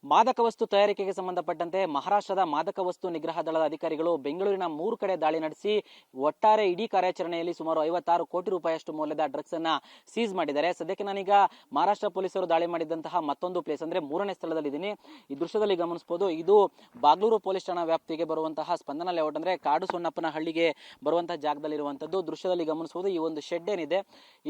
ಮಾದಕ ವಸ್ತು ತಯಾರಿಕೆಗೆ ಸಂಬಂಧಪಟ್ಟಂತೆ ಮಹಾರಾಷ್ಟ್ರದ ಮಾದಕ ವಸ್ತು ನಿಗ್ರಹ ದಳದ ಅಧಿಕಾರಿಗಳು ಬೆಂಗಳೂರಿನ 3 ಕಡೆ ದಾಳಿ ನಡೆಸಿ ಒಟ್ಟಾರೆ ಇಡೀ ಕಾರ್ಯಾಚರಣೆಯಲ್ಲಿ ಸುಮಾರು 56 ಕೋಟಿ ರೂಪಾಯಿಯಷ್ಟು ಮೌಲ್ಯದ ಡ್ರಗ್ಸ್ ಅನ್ನ ಸೀಸ್ ಮಾಡಿದ್ದಾರೆ. ಸದ್ಯಕ್ಕೆ ನಾನೀಗ ಮಹಾರಾಷ್ಟ್ರ ಪೊಲೀಸರು ದಾಳಿ ಮಾಡಿದಂತಹ ಮತ್ತೊಂದು ಪ್ಲೇಸ್ ಅಂದ್ರೆ 3ನೇ ಸ್ಥಳದಲ್ಲಿ ಇದ್ದೀನಿ. ಈ ದೃಶ್ಯದಲ್ಲಿ ಗಮನಿಸಬಹುದು, ಇದು ಬಾಗ್ಲೂರು ಪೊಲೀಸ್ ಠಾಣಾ ವ್ಯಾಪ್ತಿಗೆ ಬರುವಂತಹ ಸ್ಪಂದನ ಲೇಔಟ್ ಅಂದ್ರೆ ಕಾಡು ಸೊನ್ನಪ್ಪನ ಹಳ್ಳಿಗೆ ಬರುವಂತಹ ಜಾಗದಲ್ಲಿ ಇರುವಂತದ್ದು. ದೃಶ್ಯದಲ್ಲಿ ಗಮನಿಸಬಹುದು, ಈ ಒಂದು ಶೆಡ್ ಏನಿದೆ,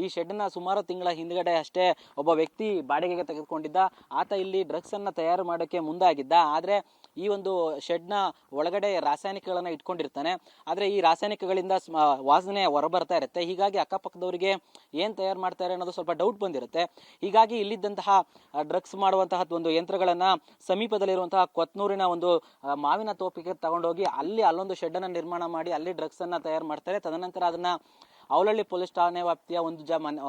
ಈ ಶೆಡ್ ನ ಸುಮಾರು ತಿಂಗಳ ಹಿಂದ್ಗಡೆ ಅಷ್ಟೇ ಒಬ್ಬ ವ್ಯಕ್ತಿ ಬಾಡಿಗೆಗೆ ತೆಗೆದುಕೊಂಡಿದ್ದ. ಆತ ಇಲ್ಲಿ ಡ್ರಗ್ಸ್ ಅನ್ನ ತಯಾರು ಮಾಡೋಕೆ ಮುಂದಾಗಿದ್ದ. ಆದ್ರೆ ಈ ಒಂದು ಶೆಡ್ ನ ಒಳಗಡೆ ರಾಸಾಯನಿಕಗಳನ್ನ ಇಟ್ಕೊಂಡಿರ್ತಾನೆ. ಆದ್ರೆ ಈ ರಾಸಾಯನಿಕಗಳಿಂದ ವಾಸನೆ ಹೊರಬರ್ತಾ ಇರುತ್ತೆ. ಹೀಗಾಗಿ ಅಕ್ಕಪಕ್ಕದವರಿಗೆ ಏನ್ ತಯಾರು ಮಾಡ್ತಾರೆ ಅನ್ನೋದು ಸ್ವಲ್ಪ ಡೌಟ್ ಬಂದಿರುತ್ತೆ. ಹೀಗಾಗಿ ಇಲ್ಲಿದ್ದಂತಹ ಡ್ರಗ್ಸ್ ಮಾಡುವಂತಹ ಒಂದು ಯಂತ್ರಗಳನ್ನ ಸಮೀಪದಲ್ಲಿರುವಂತಹ ಕೊತ್ನೂರಿನ ಒಂದು ಮಾವಿನ ತೋಪಿಗೆ ತಗೊಂಡೋಗಿ ಅಲ್ಲೊಂದು ಶೆಡ್ ಅನ್ನ ನಿರ್ಮಾಣ ಮಾಡಿ ಅಲ್ಲಿ ಡ್ರಗ್ಸ್ ಅನ್ನ ತಯಾರು ಮಾಡ್ತಾರೆ. ತದನಂತರ ಅದನ್ನ ಅವಲಹಳ್ಳಿ ಪೊಲೀಸ್ ಠಾಣೆ ವ್ಯಾಪ್ತಿಯ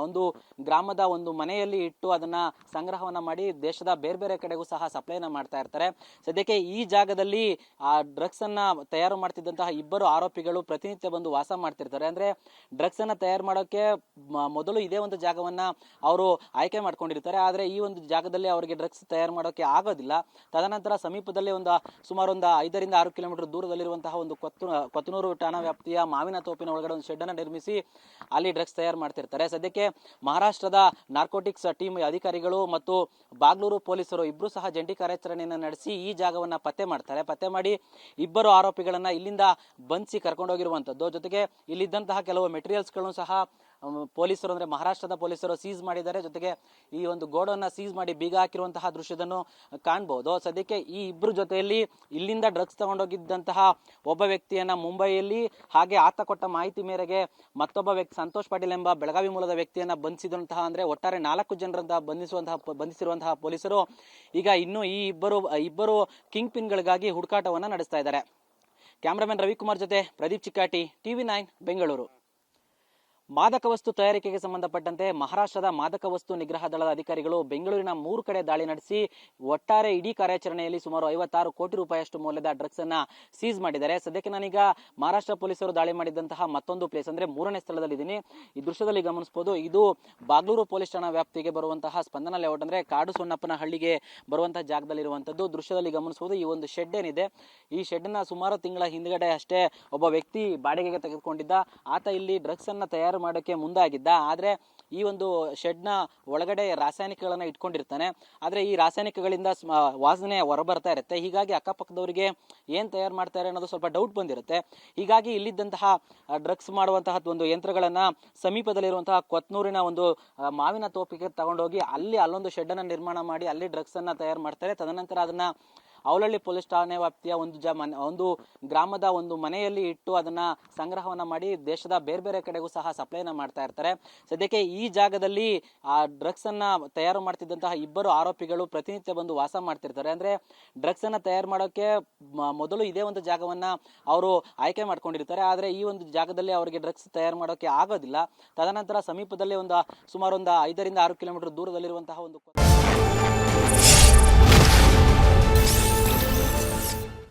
ಒಂದು ಗ್ರಾಮದ ಒಂದು ಮನೆಯಲ್ಲಿ ಇಟ್ಟು ಅದನ್ನ ಸಂಗ್ರಹವನ್ನ ಮಾಡಿ ದೇಶದ ಬೇರೆ ಬೇರೆ ಕಡೆಗೂ ಸಹ ಸಪ್ಲೈನ ಮಾಡ್ತಾ ಇರ್ತಾರೆ. ಸದ್ಯಕ್ಕೆ ಈ ಜಾಗದಲ್ಲಿ ಆ ಡ್ರಗ್ಸ್ ಅನ್ನ ತಯಾರು ಮಾಡ್ತಿದ್ದಂತಹ ಇಬ್ಬರು ಆರೋಪಿಗಳು ಪ್ರತಿನಿತ್ಯ ಬಂದು ವಾಸ ಮಾಡ್ತಿರ್ತಾರೆ. ಅಂದ್ರೆ ಡ್ರಗ್ಸ್ ಅನ್ನ ತಯಾರು ಮಾಡೋಕೆ ಮೊದಲು ಇದೇ ಒಂದು ಜಾಗವನ್ನ ಅವರು ಆಯ್ಕೆ ಮಾಡ್ಕೊಂಡಿರ್ತಾರೆ. ಆದ್ರೆ ಈ ಒಂದು ಜಾಗದಲ್ಲಿ ಅವರಿಗೆ ಡ್ರಗ್ಸ್ ತಯಾರು ಮಾಡೋಕೆ ಆಗೋದಿಲ್ಲ. ತದನಂತರ ಸಮೀಪದಲ್ಲಿ ಸುಮಾರು 5 ರಿಂದ 6 ಕಿಲೋಮೀಟರ್ ದೂರದಲ್ಲಿರುವಂತಹ ಒಂದು ಕೊತ್ತನೂರು ಠಾಣಾ ವ್ಯಾಪ್ತಿಯ ಮಾವಿನ ತೋಪಿನ ಒಳಗಡೆ ಒಂದು ಶೆಡ್ ಅನ್ನ ನಿರ್ಮಿಸಿ ಅಲ್ಲಿ ಡ್ರಗ್ಸ್ ತಯಾರು ಮಾಡ್ತಿರ್ತಾರೆ. ಸದ್ಯಕ್ಕೆ ಮಹಾರಾಷ್ಟ್ರದ ನಾರ್ಕೋಟಿಕ್ಸ್ ಟೀಮ್ ಅಧಿಕಾರಿಗಳು ಮತ್ತು ಬಾಗ್ಲೂರು ಪೊಲೀಸರು ಇಬ್ರು ಸಹ ಜಂಟಿ ಕಾರ್ಯಾಚರಣೆಯನ್ನು ನಡೆಸಿ ಈ ಜಾಗವನ್ನ ಪತ್ತೆ ಮಾಡ್ತಾರೆ. ಪತ್ತೆ ಮಾಡಿ ಇಬ್ಬರು ಆರೋಪಿಗಳನ್ನ ಇಲ್ಲಿಂದ ಬಂಧಿಸಿ ಕರ್ಕೊಂಡೋಗಿರುವಂತದ್ದು. ಜೊತೆಗೆ ಇಲ್ಲಿದ್ದಂತಹ ಕೆಲವು ಮೆಟೀರಿಯಲ್ಸ್ ಗಳನ್ನು ಸಹ ಪೊಲೀಸರು ಅಂದ್ರೆ ಮಹಾರಾಷ್ಟ್ರದ ಪೊಲೀಸರು ಸೀಸ್ ಮಾಡಿದ್ದಾರೆ. ಜೊತೆಗೆ ಈ ಒಂದು ಗೋಡನ್ನ ಸೀಸ್ ಮಾಡಿ ಬೀಗ ಹಾಕಿರುವಂತಹ ದೃಶ್ಯದನ್ನು ಕಾಣಬಹುದು. ಸದ್ಯಕ್ಕೆ ಈ ಇಬ್ಬರು ಜೊತೆಯಲ್ಲಿ ಇಲ್ಲಿಂದ ಡ್ರಗ್ಸ್ ತಗೊಂಡೋಗಿದ್ದಂತಹ ಒಬ್ಬ ವ್ಯಕ್ತಿಯನ್ನ ಮುಂಬೈಯಲ್ಲಿ, ಹಾಗೆ ಆತ ಕೊಟ್ಟ ಮಾಹಿತಿ ಮೇರೆಗೆ ಮತ್ತೊಬ್ಬ ವ್ಯಕ್ತಿ ಸಂತೋಷ್ ಪಾಟೀಲ್ ಎಂಬ ಬೆಳಗಾವಿ ಮೂಲದ ವ್ಯಕ್ತಿಯನ್ನ ಬಂಧಿಸಿದಂತಹ ಅಂದ್ರೆ ಒಟ್ಟಾರೆ 4 ಜನರಂತ ಬಂಧಿಸಿರುವಂತಹ ಪೊಲೀಸರು ಈಗ ಇನ್ನು ಈ ಇಬ್ಬರು ಕಿಂಗ್ ಪಿನ್ ಗಳಿಗಾಗಿ ಹುಡುಕಾಟವನ್ನ ನಡೆಸ್ತಾ ಇದ್ದಾರೆ. ಕ್ಯಾಮರಾಮನ್ ರವಿಕುಮಾರ್ ಜೊತೆ ಪ್ರದೀಪ್ ಚಿಕ್ಕಾಟಿ, TV9 ಬೆಂಗಳೂರು. ಮಾದಕ ವಸ್ತು ತಯಾರಿಕೆಗೆ ಸಂಬಂಧಪಟ್ಟಂತೆ ಮಹಾರಾಷ್ಟ್ರದ ಮಾದಕ ವಸ್ತು ನಿಗ್ರಹ ದಳದ ಅಧಿಕಾರಿಗಳು ಬೆಂಗಳೂರಿನ 3 ಕಡೆ ದಾಳಿ ನಡೆಸಿ ಒಟ್ಟಾರೆ ಇಡೀ ಕಾರ್ಯಾಚರಣೆಯಲ್ಲಿ ಸುಮಾರು 56 ಕೋಟಿ ರೂಪಾಯಿಯಷ್ಟು ಮೌಲ್ಯದ ಡ್ರಗ್ಸ್ ಅನ್ನ ಸೀಸ್ ಮಾಡಿದ್ದಾರೆ. ಸದ್ಯಕ್ಕೆ ನಾನೀಗ ಮಹಾರಾಷ್ಟ್ರ ಪೊಲೀಸರು ದಾಳಿ ಮಾಡಿದಂತಹ ಮತ್ತೊಂದು ಪ್ಲೇಸ್ ಅಂದ್ರೆ 3ನೇ ಸ್ಥಳದಲ್ಲಿ ಇದ್ದೀನಿ. ಈ ದೃಶ್ಯದಲ್ಲಿ ಗಮನಿಸಬಹುದು, ಇದು ಬಾಗ್ಲೂರು ಪೊಲೀಸ್ ಠಾಣಾ ವ್ಯಾಪ್ತಿಗೆ ಬರುವಂತಹ ಸ್ಪಂದನ ಲೇಔಟ್ ಅಂದ್ರೆ ಕಾಡು ಸೊನ್ನಪ್ಪನ ಹಳ್ಳಿಗೆ ಬರುವಂತಹ ಜಾಗದಲ್ಲಿ ಇರುವಂತದ್ದು. ದೃಶ್ಯದಲ್ಲಿ ಗಮನಿಸಬಹುದು, ಈ ಒಂದು ಶೆಡ್ ಏನಿದೆ, ಈ ಶೆಡ್ ನ ಸುಮಾರು ತಿಂಗಳ ಹಿಂದ್ಗಡೆ ಅಷ್ಟೇ ಒಬ್ಬ ವ್ಯಕ್ತಿ ಬಾಡಿಗೆಗೆ ತೆಗೆದುಕೊಂಡಿದ್ದ. ಆತ ಇಲ್ಲಿ ಡ್ರಗ್ಸ್ ಅನ್ನ ತಯಾರು ಮಾಡೋಕೆ ಮುಂದಾಗಿದ್ದ. ಆದ್ರೆ ಈ ಒಂದು ಶೆಡ್ ನ ಒಳಗಡೆ ರಾಸಾಯನಿಕಗಳನ್ನ ಇಟ್ಕೊಂಡಿರ್ತಾನೆ. ಆದ್ರೆ ಈ ರಾಸಾಯನಿಕಗಳಿಂದ ವಾಸನೆ ಹೊರಬರ್ತಾ ಇರುತ್ತೆ. ಹೀಗಾಗಿ ಅಕ್ಕಪಕ್ಕದವರಿಗೆ ಏನ್ ತಯಾರು ಮಾಡ್ತಾರೆ ಅನ್ನೋದು ಸ್ವಲ್ಪ ಡೌಟ್ ಬಂದಿರುತ್ತೆ. ಹೀಗಾಗಿ ಇಲ್ಲಿದ್ದಂತಹ ಡ್ರಗ್ಸ್ ಮಾಡುವಂತಹ ಒಂದು ಯಂತ್ರಗಳನ್ನ ಸಮೀಪದಲ್ಲಿರುವಂತಹ ಕೊತ್ನೂರಿನ ಒಂದು ಮಾವಿನ ತೋಪಿಗೆ ತಗೊಂಡೋಗಿ ಅಲ್ಲೊಂದು ಶೆಡ್ ಅನ್ನ ನಿರ್ಮಾಣ ಮಾಡಿ ಅಲ್ಲಿ ಡ್ರಗ್ಸ್ ಅನ್ನ ತಯಾರು ಮಾಡ್ತಾರೆ. ತದನಂತರ ಅದನ್ನ ಅವಲಹಳ್ಳಿ ಪೊಲೀಸ್ ಠಾಣೆ ವ್ಯಾಪ್ತಿಯ ಒಂದು ಗ್ರಾಮದ ಒಂದು ಮನೆಯಲ್ಲಿ ಇಟ್ಟು ಅದನ್ನ ಸಂಗ್ರಹವನ್ನ ಮಾಡಿ ದೇಶದ ಬೇರೆ ಬೇರೆ ಕಡೆಗೂ ಸಹ ಸಪ್ಲೈನ ಮಾಡ್ತಾ ಇರ್ತಾರೆ. ಸದ್ಯಕ್ಕೆ ಈ ಜಾಗದಲ್ಲಿ ಆ ಡ್ರಗ್ಸ್ ಅನ್ನ ತಯಾರು ಮಾಡ್ತಿದ್ದಂತಹ ಇಬ್ಬರು ಆರೋಪಿಗಳು ಪ್ರತಿನಿತ್ಯ ಬಂದು ವಾಸ ಮಾಡ್ತಿರ್ತಾರೆ. ಅಂದ್ರೆ ಡ್ರಗ್ಸ್ ಅನ್ನ ತಯಾರು ಮಾಡೋಕೆ ಮೊದಲು ಇದೇ ಒಂದು ಜಾಗವನ್ನ ಅವರು ಆಯ್ಕೆ ಮಾಡ್ಕೊಂಡಿರ್ತಾರೆ. ಆದ್ರೆ ಈ ಒಂದು ಜಾಗದಲ್ಲಿ ಅವರಿಗೆ ಡ್ರಗ್ಸ್ ತಯಾರು ಮಾಡೋಕೆ ಆಗೋದಿಲ್ಲ. ತದನಂತರ ಸಮೀಪದಲ್ಲಿ ಸುಮಾರು 5 ರಿಂದ 6 ಕಿಲೋಮೀಟರ್ ದೂರದಲ್ಲಿರುವಂತಹ ಒಂದು